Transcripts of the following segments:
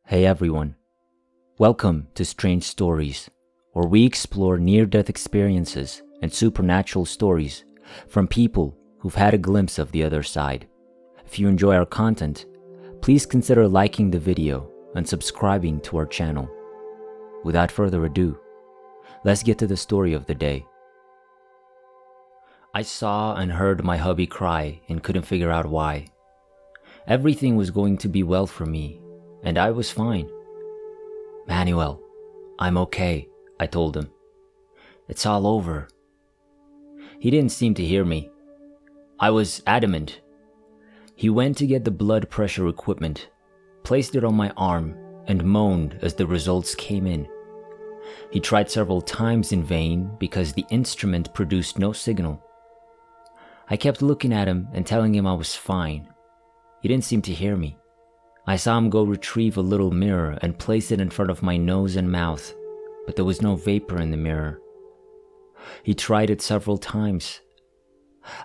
Hey everyone, welcome to Strange Stories, where we explore near-death experiences and supernatural stories from people who've had a glimpse of the other side. If you enjoy our content, please consider liking the video and subscribing to our channel. Without further ado, let's get to the story of the day. I saw and heard my hubby cry and couldn't figure out why. Everything was going to be well for me, and I was fine. "Manuel, I'm okay," I told him. "It's all over." He didn't seem to hear me. I was adamant. He went to get the blood pressure equipment, placed it on my arm, and moaned as the results came in. He tried several times in vain because the instrument produced no signal. I kept looking at him and telling him I was fine. He didn't seem to hear me. I saw him go retrieve a little mirror and place it in front of my nose and mouth, but there was no vapor in the mirror. He tried it several times.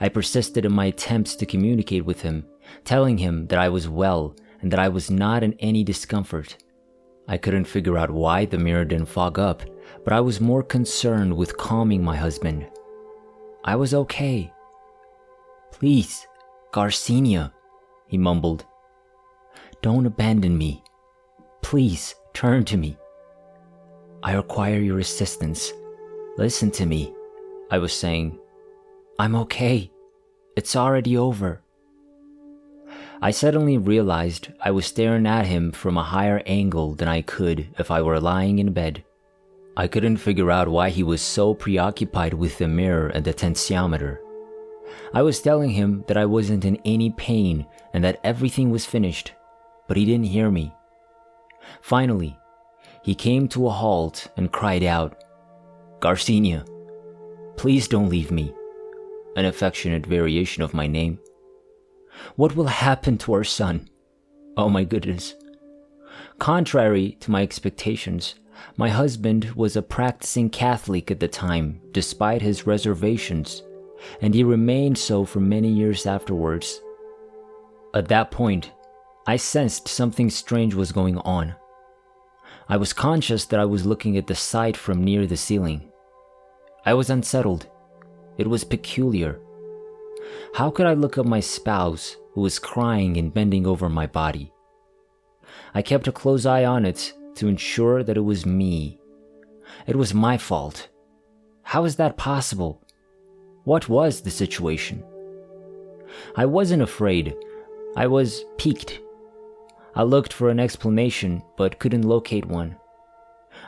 I persisted in my attempts to communicate with him, telling him that I was well and that I was not in any discomfort. I couldn't figure out why the mirror didn't fog up, but I was more concerned with calming my husband. I was okay. "Please, Garcinia," he mumbled. "Don't abandon me. Please turn to me. I require your assistance. Listen to me," I was saying. "I'm okay. It's already over." I suddenly realized I was staring at him from a higher angle than I could if I were lying in bed. I couldn't figure out why he was so preoccupied with the mirror and the tensiometer. I was telling him that I wasn't in any pain and that everything was finished, but he didn't hear me. Finally, he came to a halt and cried out, "Garcinia, please don't leave me," an affectionate variation of my name. "What will happen to our son? Oh my goodness." Contrary to my expectations, my husband was a practicing Catholic at the time, despite his reservations, and he remained so for many years afterwards. At that point, I sensed something strange was going on. I was conscious that I was looking at the sight from near the ceiling. I was unsettled. It was peculiar. How could I look at my spouse, who was crying and bending over my body? I kept a close eye on it to ensure that it was me. It was my fault. How is that possible? What was the situation? I wasn't afraid. I was piqued. I looked for an explanation, but couldn't locate one.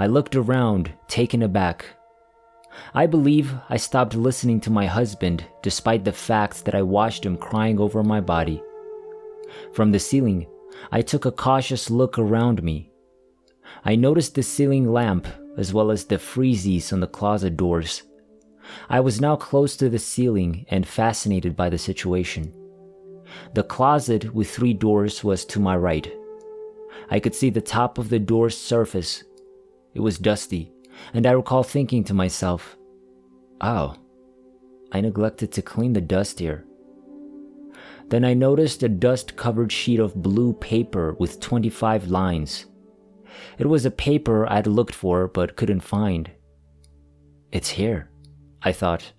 I looked around, taken aback. I believe I stopped listening to my husband, despite the fact that I watched him crying over my body. From the ceiling, I took a cautious look around me. I noticed the ceiling lamp, as well as the freezies on the closet doors. I was now close to the ceiling and fascinated by the situation. The closet with 3 doors was to my right. I could see the top of the door's surface. It was dusty, and I recall thinking to myself, "Oh, I neglected to clean the dust here." Then I noticed a dust-covered sheet of blue paper with 25 lines. It was a paper I'd looked for but couldn't find. "It's here," I thought.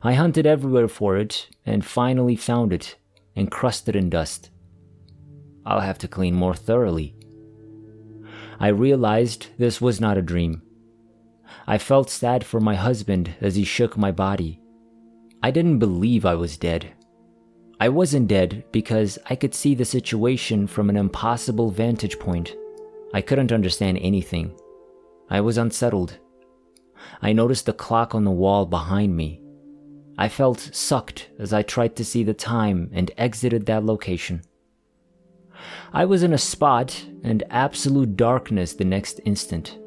I hunted everywhere for it and finally found it, encrusted in dust. I'll have to clean more thoroughly. I realized this was not a dream. I felt sad for my husband as he shook my body. I didn't believe I was dead. I wasn't dead because I could see the situation from an impossible vantage point. I couldn't understand anything. I was unsettled. I noticed the clock on the wall behind me. I felt sucked as I tried to see the time and exited that location. I was in a spot and absolute darkness the next instant.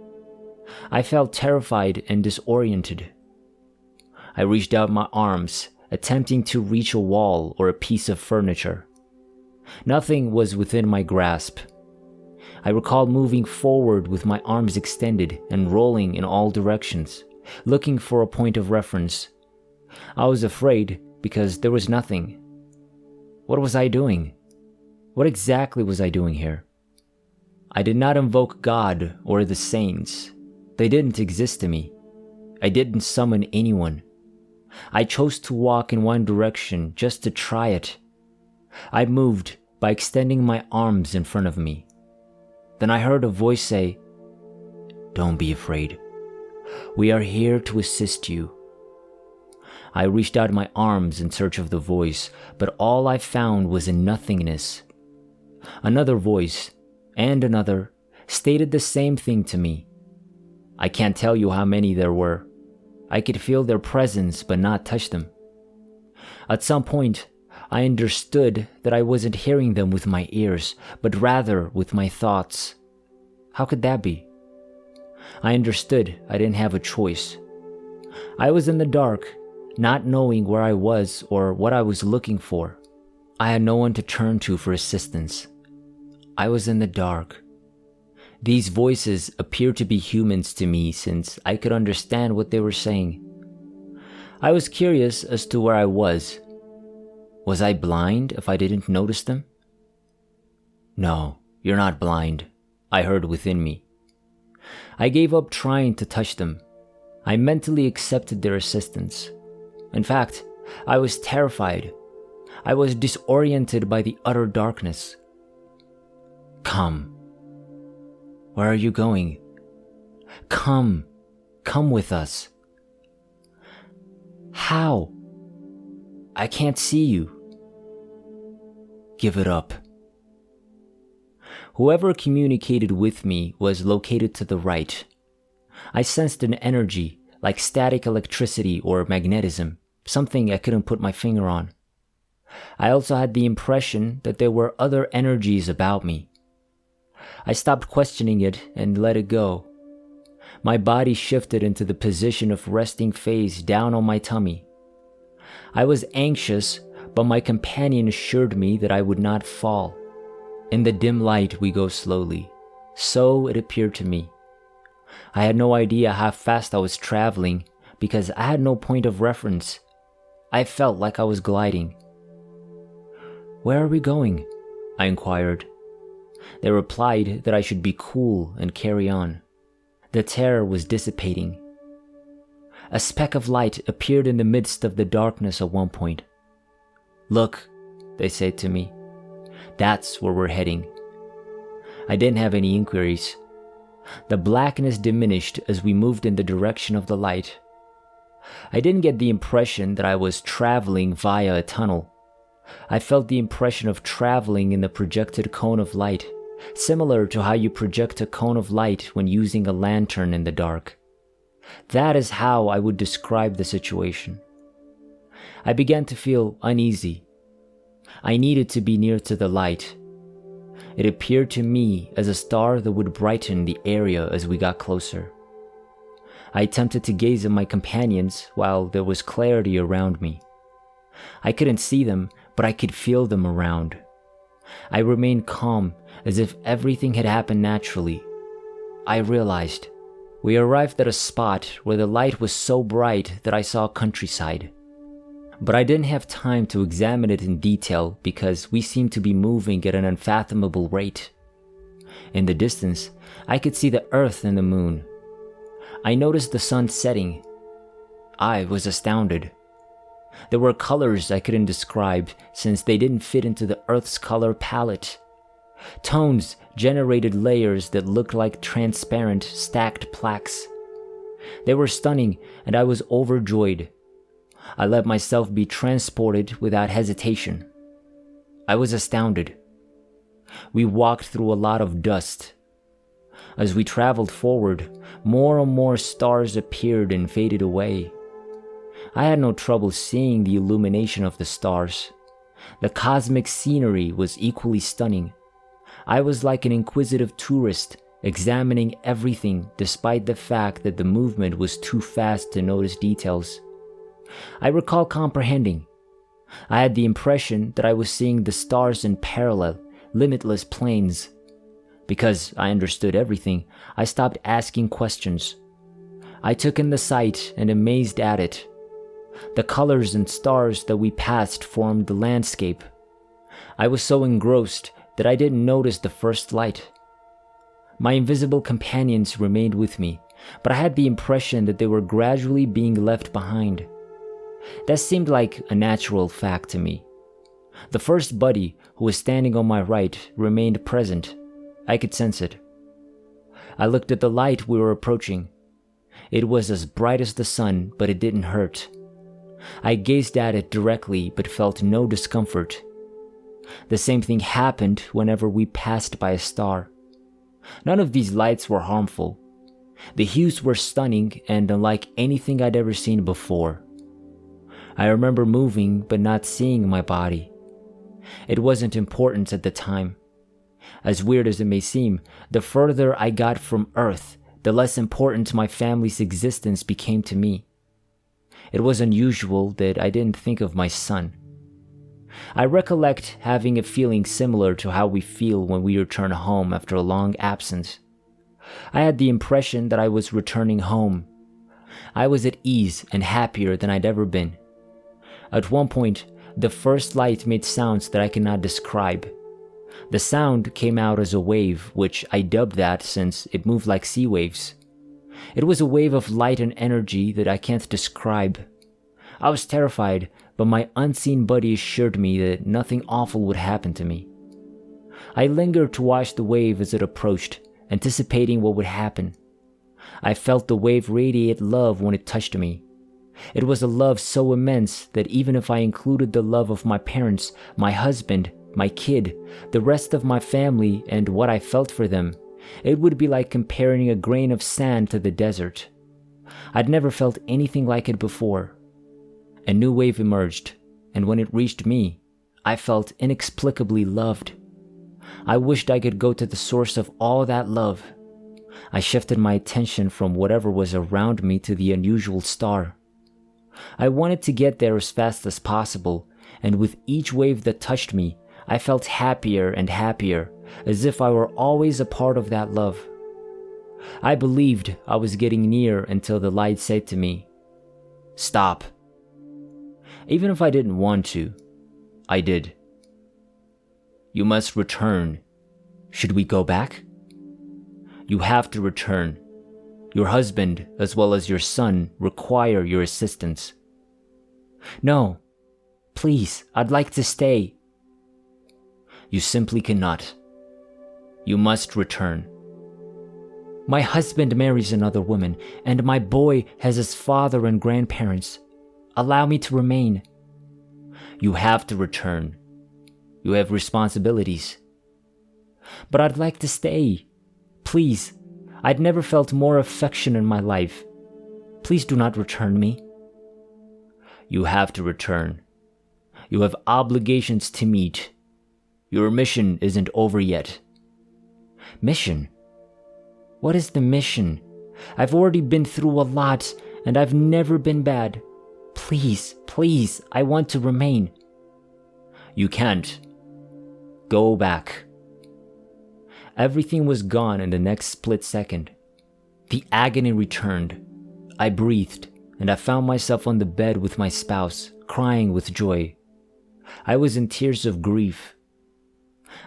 I felt terrified and disoriented. I reached out my arms, attempting to reach a wall or a piece of furniture. Nothing was within my grasp. I recall moving forward with my arms extended and rolling in all directions, looking for a point of reference. I was afraid because there was nothing. What was I doing? What exactly was I doing here? I did not invoke God or the saints. They didn't exist to me. I didn't summon anyone. I chose to walk in one direction just to try it. I moved by extending my arms in front of me. Then I heard a voice say, "Don't be afraid. We are here to assist you." I reached out my arms in search of the voice, but all I found was a nothingness. Another voice, and another, stated the same thing to me. I can't tell you how many there were. I could feel their presence but not touch them. At some point, I understood that I wasn't hearing them with my ears, but rather with my thoughts. How could that be? I understood I didn't have a choice. I was in the dark, not knowing where I was or what I was looking for. I had no one to turn to for assistance. I was in the dark. These voices appeared to be humans to me since I could understand what they were saying. I was curious as to where I was. Was I blind if I didn't notice them? "No, you're not blind," I heard within me. I gave up trying to touch them. I mentally accepted their assistance. In fact, I was terrified. I was disoriented by the utter darkness. "Come." "Where are you going?" Come with us." "How? I can't see you." "Give it up." Whoever communicated with me was located to the right. I sensed an energy like static electricity or magnetism, something I couldn't put my finger on. I also had the impression that there were other energies about me. I stopped questioning it and let it go. My body shifted into the position of resting face down on my tummy. I was anxious, but my companion assured me that I would not fall. In the dim light, we go slowly. So it appeared to me. I had no idea how fast I was traveling because I had no point of reference. I felt like I was gliding. "Where are we going?" I inquired. They replied that I should be cool and carry on. The terror was dissipating. A speck of light appeared in the midst of the darkness at one point. "Look," they said to me. "That's where we're heading." I didn't have any inquiries. The blackness diminished as we moved in the direction of the light. I didn't get the impression that I was traveling via a tunnel. I felt the impression of traveling in the projected cone of light, similar to how you project a cone of light when using a lantern in the dark. That is how I would describe the situation. I began to feel uneasy. I needed to be near to the light. It appeared to me as a star that would brighten the area as we got closer. I attempted to gaze at my companions while there was clarity around me. I couldn't see them, but I could feel them around. I remained calm, as if everything had happened naturally. I realized we arrived at a spot where the light was so bright that I saw countryside. But I didn't have time to examine it in detail because we seemed to be moving at an unfathomable rate. In the distance, I could see the earth and the moon. I noticed the sun setting. I was astounded. There were colors I couldn't describe since they didn't fit into the earth's color palette. Tones generated layers that looked like transparent, stacked plaques. They were stunning, and I was overjoyed. I let myself be transported without hesitation. I was astounded. We walked through a lot of dust. As we traveled forward, more and more stars appeared and faded away. I had no trouble seeing the illumination of the stars. The cosmic scenery was equally stunning. I was like an inquisitive tourist, examining everything despite the fact that the movement was too fast to notice details. I recall comprehending. I had the impression that I was seeing the stars in parallel, limitless planes. Because I understood everything, I stopped asking questions. I took in the sight and amazed at it. The colors and stars that we passed formed the landscape. I was so engrossed that I didn't notice the first light. My invisible companions remained with me, but I had the impression that they were gradually being left behind. That seemed like a natural fact to me. The first buddy, who was standing on my right, remained present. I could sense it. I looked at the light we were approaching. It was as bright as the sun, but it didn't hurt. I gazed at it directly, but felt no discomfort. The same thing happened whenever we passed by a star. None of these lights were harmful. The hues were stunning and unlike anything I'd ever seen before. I remember moving but not seeing my body. It wasn't important at the time. As weird as it may seem, the further I got from Earth, the less important my family's existence became to me. It was unusual that I didn't think of my son. I recollect having a feeling similar to how we feel when we return home after a long absence. I had the impression that I was returning home. I was at ease and happier than I'd ever been. At one point, the first light made sounds that I cannot describe. The sound came out as a wave, which I dubbed that since it moved like sea waves. It was a wave of light and energy that I can't describe. I was terrified, but my unseen buddy assured me that nothing awful would happen to me. I lingered to watch the wave as it approached, anticipating what would happen. I felt the wave radiate love when it touched me. It was a love so immense that even if I included the love of my parents, my husband, my kid, the rest of my family, and what I felt for them, it would be like comparing a grain of sand to the desert. I'd never felt anything like it before. A new wave emerged, and when it reached me, I felt inexplicably loved. I wished I could go to the source of all that love. I shifted my attention from whatever was around me to the unusual star. I wanted to get there as fast as possible, and with each wave that touched me, I felt happier and happier, as if I were always a part of that love. I believed I was getting near until the light said to me, "Stop." Even if I didn't want to, I did. "You must return." "Should we go back?" "You have to return. Your husband, as well as your son, require your assistance." "No. Please, I'd like to stay." "You simply cannot. You must return." "My husband marries another woman, and my boy has his father and grandparents. Allow me to remain." "You have to return. You have responsibilities." "But I'd like to stay. Please, I'd never felt more affection in my life. Please do not return me." "You have to return. You have obligations to meet. Your mission isn't over yet." "Mission? What is the mission? I've already been through a lot, and I've never been bad. Please, please, I want to remain." "You can't. Go back." Everything was gone in the next split second. The agony returned. I breathed, and I found myself on the bed with my spouse, crying with joy. I was in tears of grief.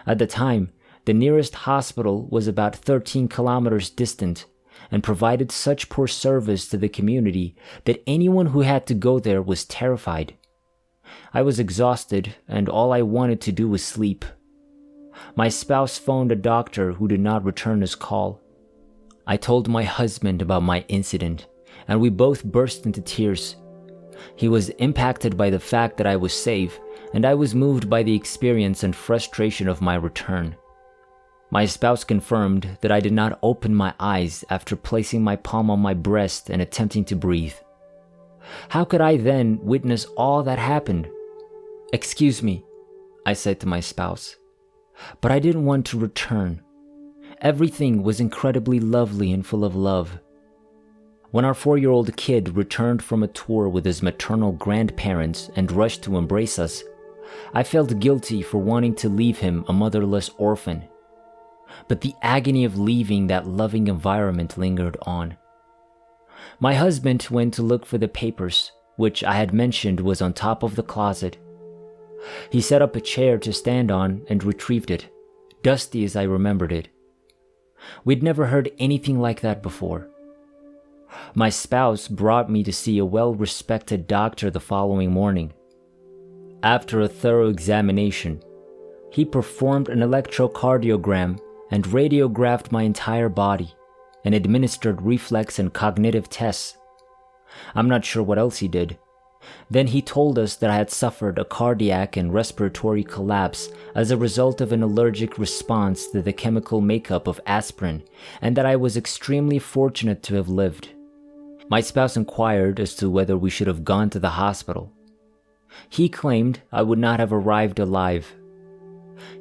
At the time, the nearest hospital was about 13 kilometers distant and provided such poor service to the community that anyone who had to go there was terrified. I was exhausted, and all I wanted to do was sleep. My spouse phoned a doctor who did not return his call. I told my husband about my incident, and we both burst into tears. He was impacted by the fact that I was safe, and I was moved by the experience and frustration of my return. My spouse confirmed that I did not open my eyes after placing my palm on my breast and attempting to breathe. How could I then witness all that happened? "Excuse me," I said to my spouse, but I didn't want to return. Everything was incredibly lovely and full of love. When our 4-year-old kid returned from a tour with his maternal grandparents and rushed to embrace us, I felt guilty for wanting to leave him a motherless orphan. But the agony of leaving that loving environment lingered on. My husband went to look for the papers, which I had mentioned was on top of the closet. He set up a chair to stand on and retrieved it, dusty as I remembered it. We'd never heard anything like that before. My spouse brought me to see a well-respected doctor the following morning. After a thorough examination, he performed an electrocardiogram and radiographed my entire body and administered reflex and cognitive tests. I'm not sure what else he did. Then he told us that I had suffered a cardiac and respiratory collapse as a result of an allergic response to the chemical makeup of aspirin, and that I was extremely fortunate to have lived. My spouse inquired as to whether we should have gone to the hospital. He claimed I would not have arrived alive.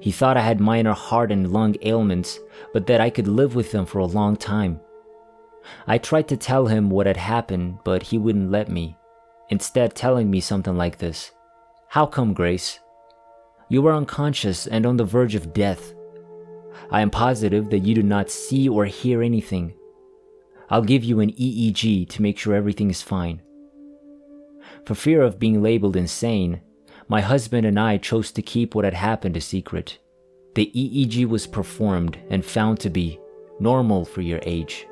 He thought I had minor heart and lung ailments, but that I could live with them for a long time. I tried to tell him what had happened, but he wouldn't let me, instead telling me something like this: "How come, Grace? You were unconscious and on the verge of death. I am positive that you do not see or hear anything. I'll give you an EEG to make sure everything is fine." For fear of being labeled insane, my husband and I chose to keep what had happened a secret. The EEG was performed and found to be normal for your age.